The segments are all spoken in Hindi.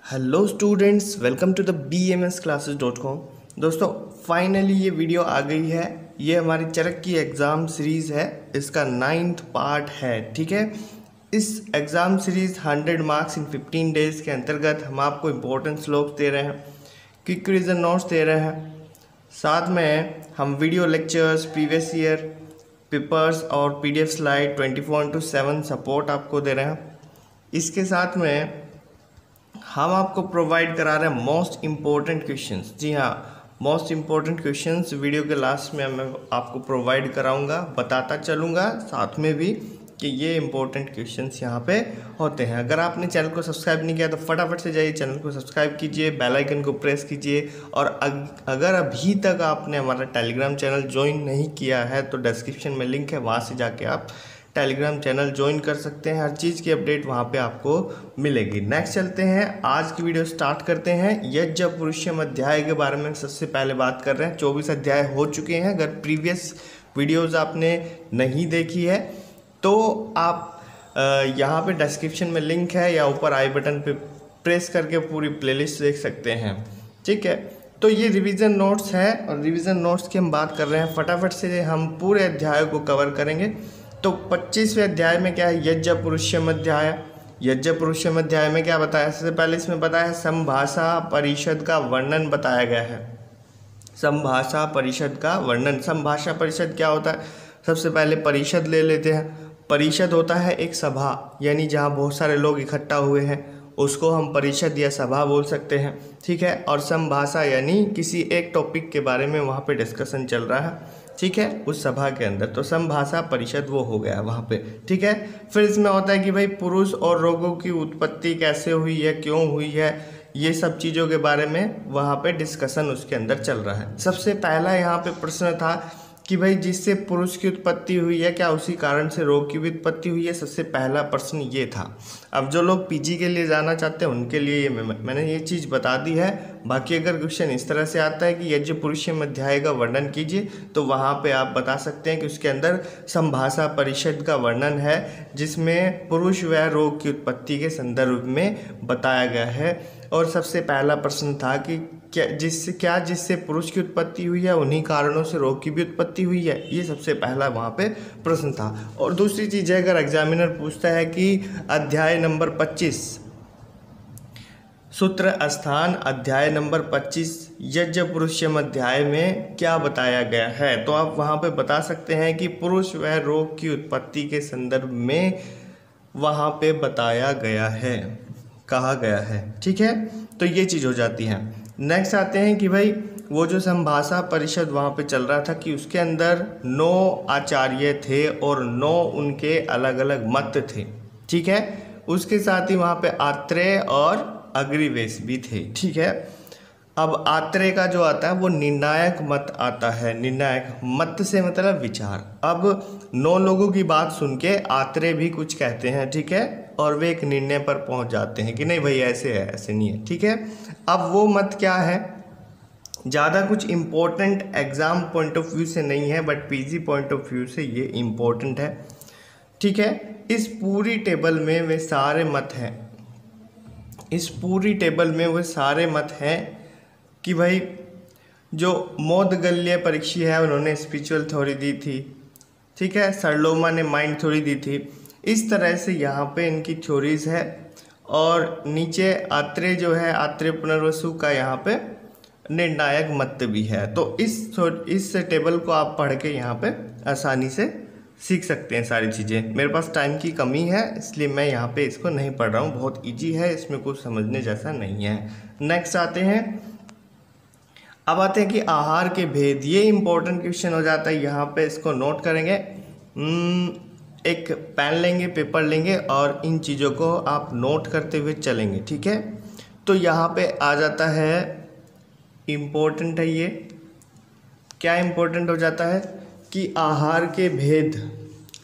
Hello students, welcome to the bmsclasses.com। दोस्तों फाइनली ये वीडियो आ गई है। ये हमारी चरक की एग्ज़ाम सीरीज़ है, इसका 9th पार्ट है। ठीक है, इस exam series 100 marks in 15 days के अंतर्गत हम आपको इम्पोर्टेंट स्लोप्स दे रहे हैं, क्विक रीजन नोट्स दे रहे हैं, साथ में हम video lectures, previous year papers और PDF स्लाइड 24/7 सपोर्ट आपको दे रहे हैं। इसके साथ में हम आपको प्रोवाइड करा रहे हैं मोस्ट इम्पोर्टेंट क्वेश्चंस। जी हाँ, मोस्ट इम्पोर्टेंट क्वेश्चंस वीडियो के लास्ट में मैं आपको प्रोवाइड कराऊंगा, बताता चलूँगा साथ में भी कि ये इम्पोर्टेंट क्वेश्चंस यहाँ पे होते हैं। अगर आपने चैनल को सब्सक्राइब नहीं किया तो फटाफट से जाइए चैनल को सब्सक्राइब कीजिए, बेल आइकन को प्रेस कीजिए। और अगर अभी तक आपने हमारा टेलीग्राम चैनल ज्वाइन नहीं किया है तो डिस्क्रिप्शन में लिंक है, वहाँ से जाके आप टेलीग्राम चैनल ज्वाइन कर सकते हैं। हर चीज़ की अपडेट वहाँ पे आपको मिलेगी। नेक्स्ट चलते हैं, आज की वीडियो स्टार्ट करते हैं। यज्ञ पुरुषम अध्याय के बारे में सबसे पहले बात कर रहे हैं। 24 अध्याय हो चुके हैं। अगर प्रीवियस वीडियोज़ आपने नहीं देखी है तो आप यहाँ पे डिस्क्रिप्शन में लिंक है या ऊपर आई बटन पे प्रेस करके पूरी प्लेलिस्ट देख सकते हैं। ठीक है, तो ये रिवीजन नोट्स है और रिवीजन नोट्स की हम बात कर रहे हैं। फटाफट से हम पूरे अध्याय को कवर करेंगे। तो 25वें अध्याय में क्या है? यज्ञ पुरुषम अध्याय। यज्ञ पुरुषम अध्याय में क्या बताया? सबसे पहले इसमें बताया है संभाषा परिषद का वर्णन बताया गया है। संभाषा परिषद का वर्णन। संभाषा परिषद क्या होता है? सबसे पहले परिषद ले लेते हैं। परिषद होता है एक सभा, यानी जहाँ बहुत सारे लोग इकट्ठा हुए हैं, उसको हम परिषद या सभा बोल सकते हैं। ठीक है, और संभाषा यानी किसी एक टॉपिक के बारे में वहाँ पे डिस्कशन चल रहा है। ठीक है, उस सभा के अंदर, तो संभाषा परिषद वो हो गया वहाँ पे। ठीक है, फिर इसमें होता है कि भाई पुरुष और रोगों की उत्पत्ति कैसे हुई है, क्यों हुई है, ये सब चीज़ों के बारे में वहाँ पे डिस्कशन उसके अंदर चल रहा है। सबसे पहला यहाँ पे प्रश्न था कि भाई जिससे पुरुष की उत्पत्ति हुई है, क्या उसी कारण से रोग की भी उत्पत्ति हुई है? सबसे पहला प्रश्न ये था। अब जो लोग PG के लिए जाना चाहते हैं उनके लिए ये मैंने ये चीज़ बता दी है। बाकी अगर क्वेश्चन इस तरह से आता है कि यज्ञ पुरुषम अध्याय का वर्णन कीजिए, तो वहाँ पे आप बता सकते हैं कि उसके अंदर संभाषा परिषद का वर्णन है, जिसमें पुरुष व रोग की उत्पत्ति के संदर्भ में बताया गया है। और सबसे पहला प्रश्न था कि जिससे पुरुष की उत्पत्ति हुई है उन्हीं कारणों से रोग की भी उत्पत्ति हुई है। ये सबसे पहला वहाँ पे प्रश्न था। और दूसरी चीज़ है, अगर एग्जामिनर पूछता है कि अध्याय नंबर 25 सूत्र स्थान अध्याय नंबर 25 यज्ञ पुरुषम अध्याय में क्या बताया गया है, तो आप वहाँ पे बता सकते हैं कि पुरुष व रोग की उत्पत्ति के संदर्भ में वहाँ पे बताया गया है, कहा गया है। ठीक है, तो ये चीज़ हो जाती है। नेक्स्ट आते हैं कि भाई वो जो संभाषा परिषद वहाँ पे चल रहा था कि उसके अंदर 9 आचार्य थे और 9 उनके अलग अलग मत थे। ठीक है, उसके साथ ही वहाँ पे आत्रेय और अग्निवेश भी थे। ठीक है, अब आत्रेय का जो आता है वो निर्णायक मत आता है। निर्णायक मत से मतलब विचार। अब 9 लोगों की बात सुन के आत्रेय भी कुछ कहते हैं। ठीक है, और वे एक निर्णय पर पहुंच जाते हैं कि नहीं भाई ऐसे है, ऐसे नहीं है। ठीक है, अब वो मत क्या है? ज़्यादा कुछ important exam point of view से नहीं है, but PG point of view से ये इम्पोर्टेंट है। ठीक है, इस पूरी टेबल में वे सारे मत हैं। इस पूरी टेबल में वो सारे मत हैं कि भाई जो मोदगल्य परीक्षी है उन्होंने स्पिरिचुअल थ्योरी दी थी। ठीक है, सरलोमा ने माइंड थ्योरी दी थी। इस तरह से यहाँ पे इनकी थ्योरीज है। और नीचे आत्रेय जो है, आत्रेय पुनर्वसु का यहाँ पे निर्णायक मत भी है। तो इस टेबल को आप पढ़ के यहाँ पे आसानी से सीख सकते हैं सारी चीज़ें। मेरे पास टाइम की कमी है इसलिए मैं यहाँ पे इसको नहीं पढ़ रहा हूँ। बहुत इजी है, इसमें कुछ समझने जैसा नहीं है। नेक्स्ट आते हैं, अब आते हैं कि आहार के भेद। ये इंपॉर्टेंट क्वेश्चन हो जाता है, यहाँ पे इसको नोट करेंगे। एक पेन लेंगे, पेपर लेंगे और इन चीज़ों को आप नोट करते हुए चलेंगे। ठीक है, तो यहाँ पे आ जाता है इम्पोर्टेंट है ये। क्या इम्पोर्टेंट हो जाता है कि आहार के भेद।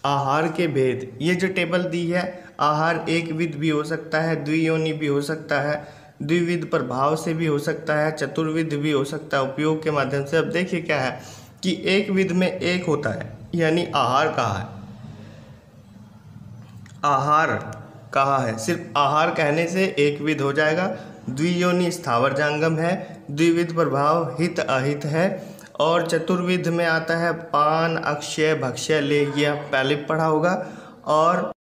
आहार के भेद, ये जो टेबल दी है, आहार एक विध भी हो सकता है, द्वियोनि भी हो सकता है, द्विविध प्रभाव से भी हो सकता है, चतुर्विध भी हो सकता है उपयोग के माध्यम से। अब देखिए क्या है कि एक विध में एक होता है, यानी आहार कहा है। आहार कहा है। सिर्फ आहार कहने से एक विध हो जाएगा। द्वियोनि स्थावर जंगम है। द्विविध प्रभाव हित अहित है। और चतुर्विध में आता है पान, अक्षय, भक्ष्य, लेह, यह पहले पढ़ा होगा। और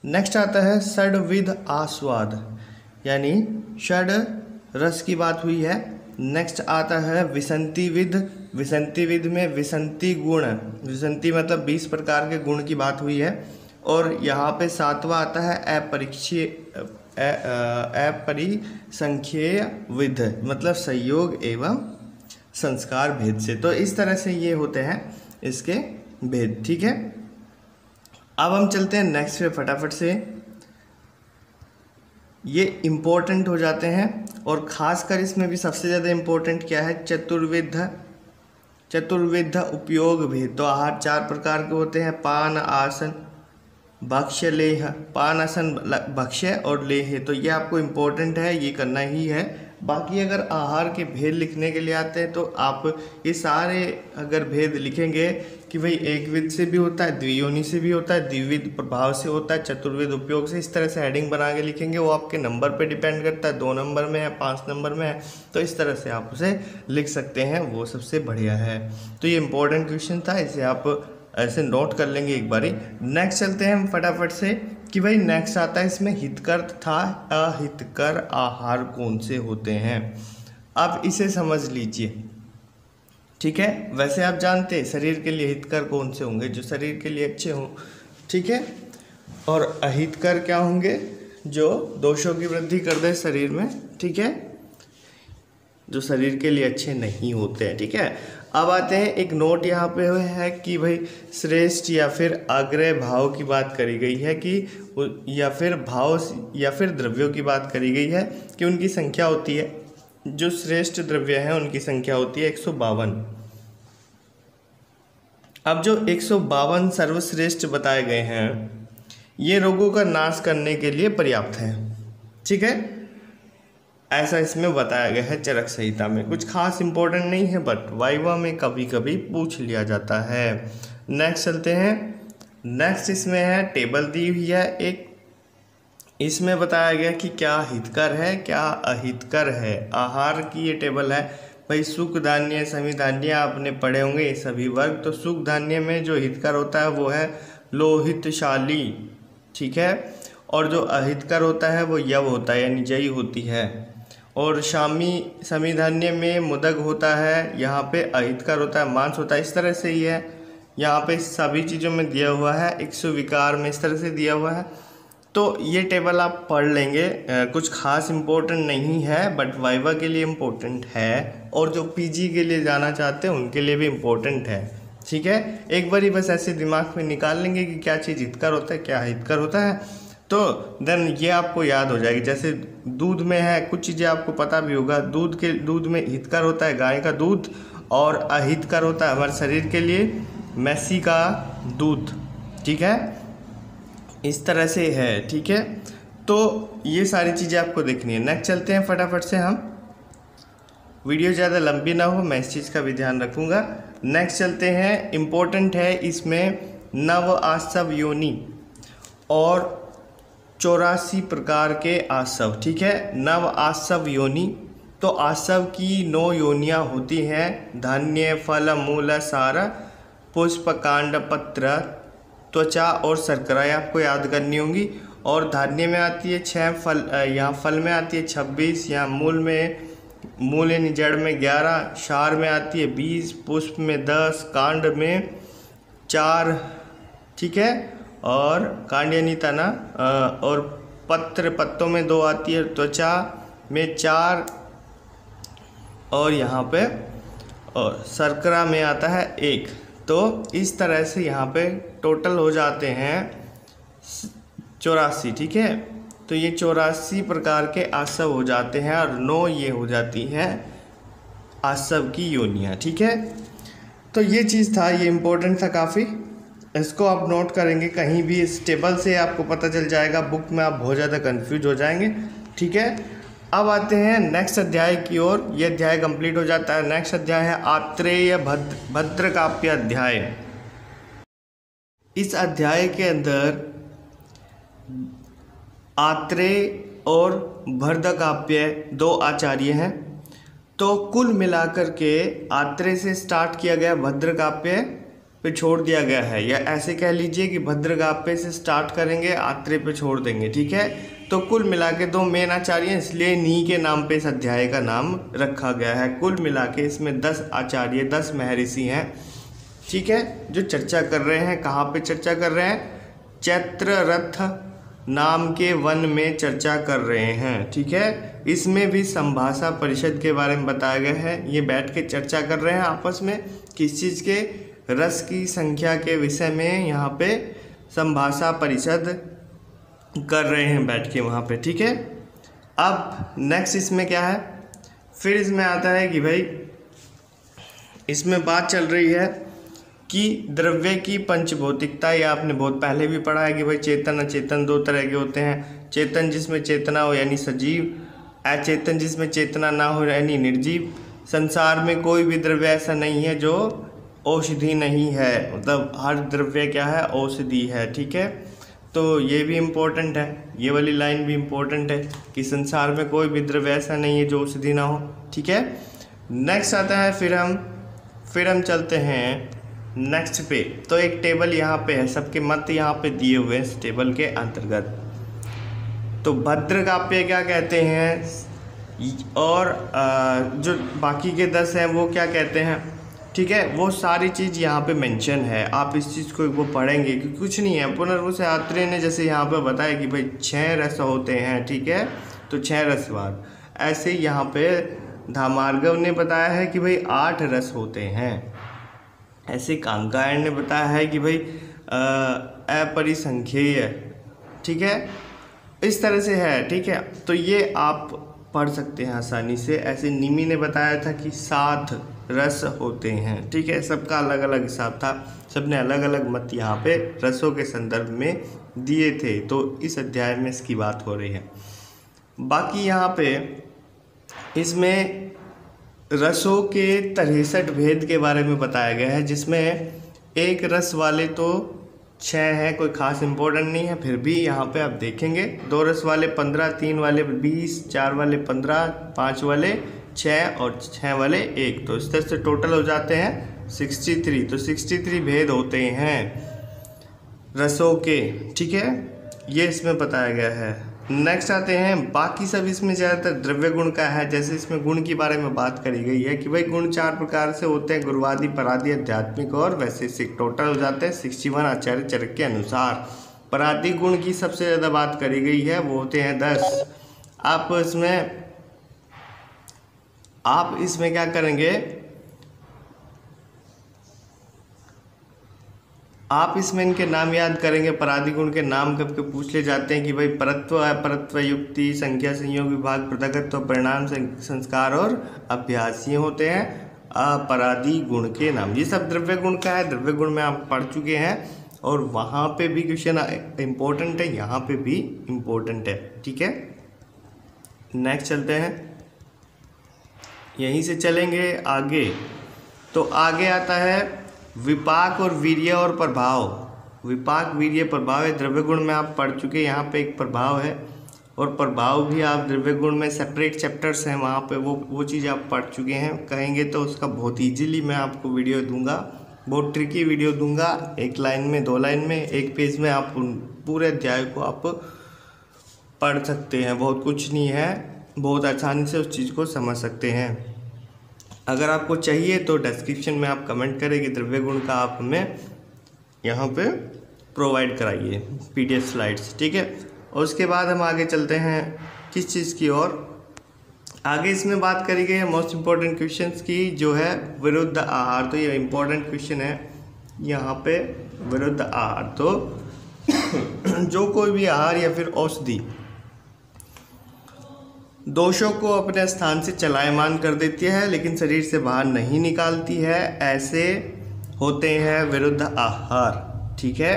नेक्स्ट आता है षड्विध आस्वाद, यानी षड रस की बात हुई है। नेक्स्ट आता है विसंति विध। विसंति विध में विसंति गुण, विसंति मतलब 20 प्रकार के गुण की बात हुई है। और यहाँ पे 7वां आता है अपरिसंख्येय विध, मतलब संयोग एवं संस्कार भेद से। तो इस तरह से ये होते हैं इसके भेद, ठीक है। अब हम चलते हैं नेक्स्ट पे फटाफट से। ये इम्पोर्टेंट हो जाते हैं और ख़ासकर इसमें भी सबसे ज़्यादा इम्पोर्टेंट क्या है, चतुर्विध उपयोग भेद। तो आहार 4 प्रकार के होते हैं, पान, आसन, भक्ष्य, लेह। पान, आसन, भक्ष्य और लेह, तो ये आपको इम्पोर्टेंट है, ये करना ही है। बाकी अगर आहार के भेद लिखने के लिए आते हैं तो आप ये सारे अगर भेद लिखेंगे कि भाई एक विध से भी होता है, द्वियोनि से भी होता है, द्विविध प्रभाव से होता है, चतुर्विध उपयोग से, इस तरह से हेडिंग बना के लिखेंगे। वो आपके नंबर पे डिपेंड करता है, 2 नंबर में है, 5 नंबर में है, तो इस तरह से आप उसे लिख सकते हैं, वो सबसे बढ़िया है। तो ये इंपॉर्टेंट क्वेश्चन था, इसे आप ऐसे नोट कर लेंगे एक बारी। नेक्स्ट चलते हैं हम फटाफट से कि भाई नेक्स्ट आता है इसमें हितकर तथा अहितकर आहार कौन से होते हैं। अब इसे समझ लीजिए, ठीक है। वैसे आप जानते हैं शरीर के लिए हितकर कौन से होंगे, जो शरीर के लिए अच्छे हों, ठीक है। और अहितकर क्या होंगे, जो दोषों की वृद्धि कर दे शरीर में, ठीक है, जो शरीर के लिए अच्छे नहीं होते हैं, ठीक है। अब आते हैं, एक नोट यहाँ पे हुए है कि भाई श्रेष्ठ या फिर अग्रय भाव की बात करी गई है कि या फिर भाव या फिर द्रव्यों की बात करी गई है कि उनकी संख्या होती है। जो श्रेष्ठ द्रव्य हैं उनकी संख्या होती है 152। अब जो 152 सर्वश्रेष्ठ बताए गए हैं ये रोगों का नाश करने के लिए पर्याप्त है, ठीक है। ऐसा इसमें बताया गया है चरक संहिता में। कुछ खास इंपॉर्टेंट नहीं है, बट वाइवा में कभी कभी पूछ लिया जाता है। नेक्स्ट चलते हैं। नेक्स्ट इसमें है टेबल दी हुई है एक, इसमें बताया गया कि क्या हितकर है क्या अहितकर है। आहार की ये टेबल है भाई। सुख धान्य, समी धान्य आपने पढ़े होंगे ये सभी वर्ग। तो सुख धान्य में जो हितकर होता है वो है लोहितशाली, ठीक है। और जो अहितकर होता है वो यव होता है, यानी जई होती है। और समी धान्य में मुदग होता है, यहाँ पे अहितकर होता है, मांस होता है। इस तरह से ही है, यहाँ पे सभी चीज़ों में दिया हुआ है। इक्सु विकार में इस तरह से दिया हुआ है। तो ये टेबल आप पढ़ लेंगे, कुछ खास इम्पोर्टेंट नहीं है, बट वाइवा के लिए इम्पोर्टेंट है। और जो पीजी के लिए जाना चाहते हैं उनके लिए भी इम्पोर्टेंट है, ठीक है। एक बारी बस ऐसे दिमाग में निकाल लेंगे कि क्या चीज़ हितकर होता है क्या अहितकर होता है, तो देन ये आपको याद हो जाएगी। जैसे दूध में है, कुछ चीज़ें आपको पता भी होगा। दूध में हितकर होता है गाय का दूध, और अहितकर होता है हमारे शरीर के लिए मैसी का दूध, ठीक है। इस तरह से है, ठीक है। तो ये सारी चीज़ें आपको देखनी है। नेक्स्ट चलते हैं फटाफट से हम, वीडियो ज़्यादा लंबी ना हो, मैं इस चीज़ का भी ध्यान रखूँगा। नेक्स्ट चलते हैं, इम्पोर्टेंट है इसमें नव आसव योनि और 84 प्रकार के आसव, ठीक है। नव आसव योनि, तो आसव की 9 योनियाँ होती हैं। धान्य, फल, मूल, सार, पुष्प, कांड, पत्र, त्वचा और शर्करा आपको याद करनी होंगी। और धान्य में आती है 6, फल यहाँ फल में आती है 26, यहाँ मूल यानी जड़ में 11, सार में आती है 20, पुष्प में 10, कांड में 4, ठीक है। और कांड यानी तना, और पत्तों में 2 आती है, त्वचा में 4, और यहाँ पे और शर्करा में आता है 1। तो इस तरह से यहाँ पे टोटल हो जाते हैं 84, ठीक है। तो ये 84 प्रकार के आसव हो जाते हैं और 9 ये हो जाती हैं आसव की योनियाँ, ठीक है। तो ये चीज़ था, ये इम्पोर्टेंट था काफ़ी। इसको आप नोट करेंगे कहीं भी, इस टेबल से आपको पता चल जाएगा। बुक में आप बहुत ज़्यादा कंफ्यूज हो जाएंगे, ठीक है। अब आते हैं नेक्स्ट अध्याय की ओर। ये अध्याय कंप्लीट हो जाता है। नेक्स्ट अध्याय है आत्रेय भद्र काव्य अध्याय। इस अध्याय के अंदर आत्रेय और भद्रकाव्य दो आचार्य हैं। तो कुल मिलाकर के आत्रेय से स्टार्ट किया गया, भद्रकाव्य पे छोड़ दिया गया है, या ऐसे कह लीजिए कि भद्रकाव्य से स्टार्ट करेंगे, आत्रेय पे छोड़ देंगे। ठीक है, तो कुल मिला के 2 मेन आचार्य हैं, इसलिए इन्हीं के नाम पे इस अध्याय का नाम रखा गया है। कुल मिला के इसमें 10 आचार्य, 10 महर्षि हैं। ठीक है, जो चर्चा कर रहे हैं, कहाँ पे चर्चा कर रहे हैं? चैत्ररथ नाम के वन में चर्चा कर रहे हैं। ठीक है, इसमें भी संभाषा परिषद के बारे में बताया गया है। ये बैठ के चर्चा कर रहे हैं आपस में, किस चीज़ के? रस की संख्या के विषय में यहाँ पे संभाषा परिषद कर रहे हैं बैठ के वहाँ पे। ठीक है, अब नेक्स्ट इसमें क्या है? फिर इसमें आता है कि भाई इसमें बात चल रही है कि द्रव्य की पंचभौतिकता। ये आपने बहुत पहले भी पढ़ा है कि भाई चेतन अचेतन 2 तरह के होते हैं। चेतन जिसमें चेतना हो यानी सजीव, अचेतन जिसमें चेतना ना हो यानी निर्जीव। संसार में कोई भी द्रव्य ऐसा नहीं है जो औषधि नहीं है, मतलब हर द्रव्य क्या है? औषधि है। ठीक है, तो ये भी इम्पोर्टेंट है, ये वाली लाइन भी इम्पोर्टेंट है कि संसार में कोई भी द्रव्य ऐसा नहीं है जो औषधि ना हो। ठीक है, नेक्स्ट आता है, फिर हम चलते हैं नेक्स्ट पे। तो एक टेबल यहाँ पे है, सबके मत यहाँ पे दिए हुए हैं इस टेबल के अंतर्गत। तो भद्रकाव्य क्या कहते हैं और जो बाकी के 10 हैं वो क्या कहते हैं? ठीक है, वो सारी चीज़ यहाँ पे मेंशन है, आप इस चीज़ को वो पढ़ेंगे कि कुछ नहीं है। पुनर्वसु आत्रेय ने जैसे यहाँ पे बताया कि भाई 6 रस होते हैं। ठीक है, तो 6 रसवाद। ऐसे यहाँ पे धामार्गव ने बताया है कि भाई 8 रस होते हैं। ऐसे कांकायन ने बताया है कि भाई अपरिसंख्येय। ठीक है, इस तरह से है। ठीक है, तो ये आप पढ़ सकते हैं आसानी से। ऐसे निमि ने बताया था कि 7 रस होते हैं। ठीक है, सबका अलग अलग हिसाब था, सबने अलग अलग मत यहाँ पे रसों के संदर्भ में दिए थे। तो इस अध्याय में इसकी बात हो रही है। बाकी यहाँ पे इसमें रसों के 63 भेद के बारे में बताया गया है, जिसमें एक रस वाले तो 6 हैं, कोई खास इम्पोर्टेंट नहीं है, फिर भी यहाँ पे आप देखेंगे 2 रस वाले 15, 3 वाले 20, 4 वाले 15, 5 वाले 6 और 6 वाले 1। तो इस तरह से टोटल हो जाते हैं 63। तो 63 भेद होते हैं रसों के। ठीक है, ये इसमें बताया गया है। नेक्स्ट आते हैं, बाकी सब इसमें ज़्यादातर द्रव्य गुण का है। जैसे इसमें गुण के बारे में बात करी गई है कि भाई गुण 4 प्रकार से होते हैं, गुरुवादी, परादी, आध्यात्मिक और वैशेषिक। टोटल हो जाते हैं 61 आचार्य चरक के अनुसार। परादी गुण की सबसे ज़्यादा बात करी गई है, वो होते हैं 10। आप इसमें क्या करेंगे? आप इसमें इनके नाम याद करेंगे। परादी गुण के नाम कब के पूछ ले जाते हैं कि भाई परत्व, अपरत्व, युक्ति, संख्या, संयोग, विभाग, पृथकत्व, परिणाम, संस्कार और अभ्यास, ये होते हैं अपराधी गुण के नाम। ये सब द्रव्य गुण का है, द्रव्य गुण में आप पढ़ चुके हैं और वहाँ पे भी क्वेश्चन इम्पोर्टेंट है, यहाँ पे भी इम्पोर्टेंट है। ठीक है, नेक्स्ट चलते हैं, यहीं से चलेंगे आगे। तो आगे आता है विपाक और वीर्य और प्रभाव। विपाक, वीर्य, प्रभाव है द्रव्य गुण में आप पढ़ चुके। यहाँ पे एक प्रभाव है और प्रभाव भी आप द्रव्य गुण में सेपरेट चैप्टर्स हैं, वहाँ पे वो चीज़ आप पढ़ चुके हैं। कहेंगे तो उसका बहुत ईजीली मैं आपको वीडियो दूंगा, बहुत ट्रिकी वीडियो दूंगा, 1 लाइन में, 2 लाइन में, 1 पेज में आप पूरे अध्याय को आप पढ़ सकते हैं। बहुत कुछ नहीं है, बहुत आसानी से उस चीज़ को समझ सकते हैं। अगर आपको चाहिए तो डिस्क्रिप्शन में आप कमेंट करें कि द्रव्य गुण का आप हमें यहाँ पे प्रोवाइड कराइए PDF स्लाइड्स। ठीक है, और उसके बाद हम आगे चलते हैं किस चीज़ की ओर। आगे इसमें बात करी गई है मोस्ट इम्पॉर्टेंट क्वेश्चंस की, जो है विरुद्ध आहार। तो ये इम्पोर्टेंट क्वेश्चन है यहाँ पे, विरुद्ध आहार। तो जो कोई भी आहार या फिर औषधि दोषों को अपने स्थान से चलायमान कर देती है लेकिन शरीर से बाहर नहीं निकालती है, ऐसे होते हैं विरुद्ध आहार। ठीक है,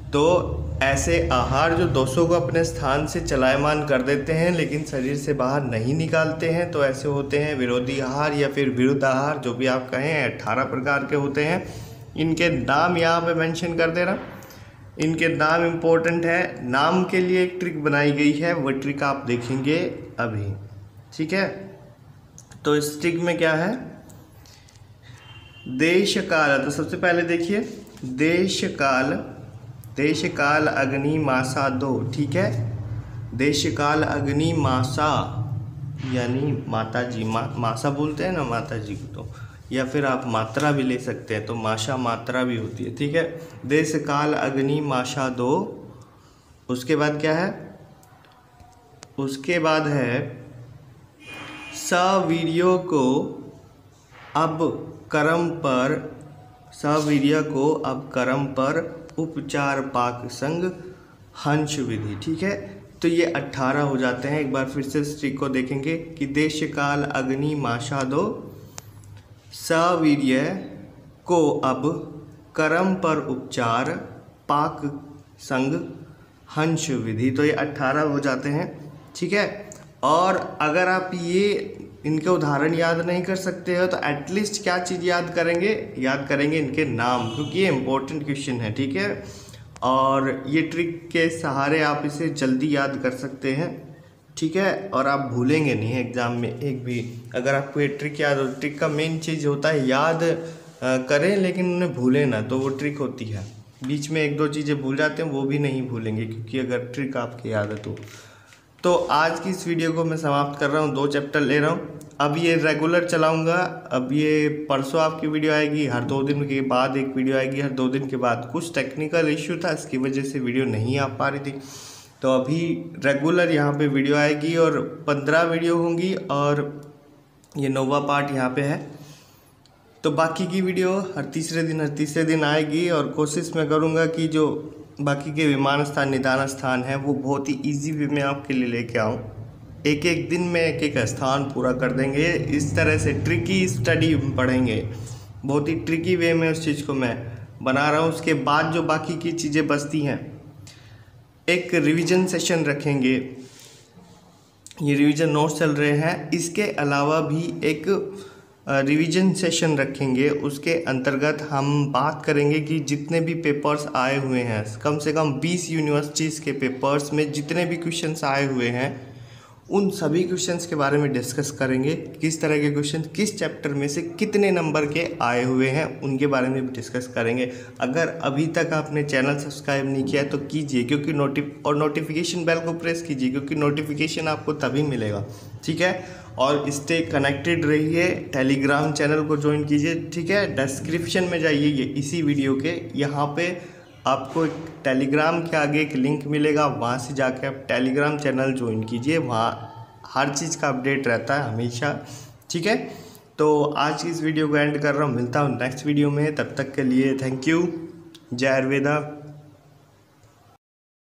तो ऐसे आहार जो दोषों को अपने स्थान से चलायमान कर देते हैं लेकिन शरीर से बाहर नहीं निकालते हैं, तो ऐसे होते हैं विरोधी आहार या फिर विरुद्ध आहार, जो भी आप कहें। 18 प्रकार के होते हैं। इनके नाम यहाँ पे मेंशन कर दे रहा। इनके नाम इम्पोर्टेंट है। नाम के लिए एक ट्रिक बनाई गई है, वो ट्रिक आप देखेंगे अभी, ठीक है। तो इस ट्रिक में क्या है, देश काल, तो सबसे पहले देखिए देश काल अग्नि मासा दो, ठीक है। देश काल अग्नि मासा यानी माता जी, मासा बोलते हैं ना माता जी को, तो या फिर आप मात्रा भी ले सकते हैं, तो माशा मात्रा भी होती है, ठीक है। देश काल अग्नि माशा दो। उसके बाद क्या है, उसके बाद है सवीर्यों को अब कर्म पर, सवीर्य को अब कर्म पर उपचार पाक संग हंस विधि, ठीक है। तो ये 18 हो जाते हैं। एक बार फिर से इस ट्रिक को देखेंगे कि देश काल अग्नि माशा दो, सवीर्य को अब कर्म पर उपचार पाक संग हंस विधि, तो ये 18 हो जाते हैं, ठीक है। और अगर आप ये इनके उदाहरण याद नहीं कर सकते हो तो एटलीस्ट क्या चीज़ याद करेंगे इनके नाम, क्योंकि ये इम्पोर्टेंट क्वेश्चन है, ठीक है। और ये ट्रिक के सहारे आप इसे जल्दी याद कर सकते हैं, ठीक है। और आप भूलेंगे नहीं एग्ज़ाम में एक भी, अगर आपको ये ट्रिक याद हो। ट्रिक का मेन चीज़ होता है याद करें लेकिन उन्हें भूलें ना, तो वो ट्रिक होती है। बीच में एक दो चीज़ें भूल जाते हैं, वो भी नहीं भूलेंगे, क्योंकि अगर ट्रिक आपकी आदत हो। तो आज की इस वीडियो को मैं समाप्त कर रहा हूँ, 2 चैप्टर ले रहा हूँ। अब ये रेगुलर चलाऊँगा। अब ये परसों आपकी वीडियो आएगी, हर 2 दिन के बाद एक वीडियो आएगी, हर 2 दिन के बाद। कुछ टेक्निकल इश्यू था, इसकी वजह से वीडियो नहीं आ पा रही थी, तो अभी रेगुलर यहाँ पे वीडियो आएगी और 15 वीडियो होंगी, और ये 9वां पार्ट यहाँ पे है। तो बाकी की वीडियो हर तीसरे दिन आएगी, और कोशिश मैं करूँगा कि जो बाकी के विमान स्थान, निदान स्थान है, वो बहुत ही ईजी वे में आपके लिए लेके आऊँ। एक दिन में एक स्थान पूरा कर देंगे। इस तरह से ट्रिकी स्टडी पढ़ेंगे, बहुत ही ट्रिकी वे में उस चीज़ को मैं बना रहा हूँ। उसके बाद जो बाकी की चीज़ें बचती हैं, एक रिवीजन सेशन रखेंगे। ये रिवीजन नोट्स चल रहे हैं, इसके अलावा भी एक रिवीजन सेशन रखेंगे। उसके अंतर्गत हम बात करेंगे कि जितने भी पेपर्स आए हुए हैं, कम से कम 20 यूनिवर्सिटीज़ के पेपर्स में जितने भी क्वेश्चंस आए हुए हैं, उन सभी क्वेश्चंस के बारे में डिस्कस करेंगे। किस तरह के क्वेश्चन किस चैप्टर में से कितने नंबर के आए हुए हैं, उनके बारे में भी डिस्कस करेंगे। अगर अभी तक आपने चैनल सब्सक्राइब नहीं किया है तो कीजिए, क्योंकि नोटिफिकेशन बेल को प्रेस कीजिए, क्योंकि नोटिफिकेशन आपको तभी मिलेगा, ठीक है। और स्टे कनेक्टेड रहिए, टेलीग्राम चैनल को ज्वाइन कीजिए, ठीक है। डिस्क्रिप्शन में जाइए, ये इसी वीडियो के यहाँ पे आपको एक टेलीग्राम के आगे एक लिंक मिलेगा, वहाँ से जाके आप टेलीग्राम चैनल ज्वाइन कीजिए, वहाँ हर चीज़ का अपडेट रहता है हमेशा, ठीक है। तो आज की इस वीडियो को एंड कर रहा हूँ, मिलता हूँ नेक्स्ट वीडियो में। तब तक के लिए थैंक यू। जय आयुर्वेदा।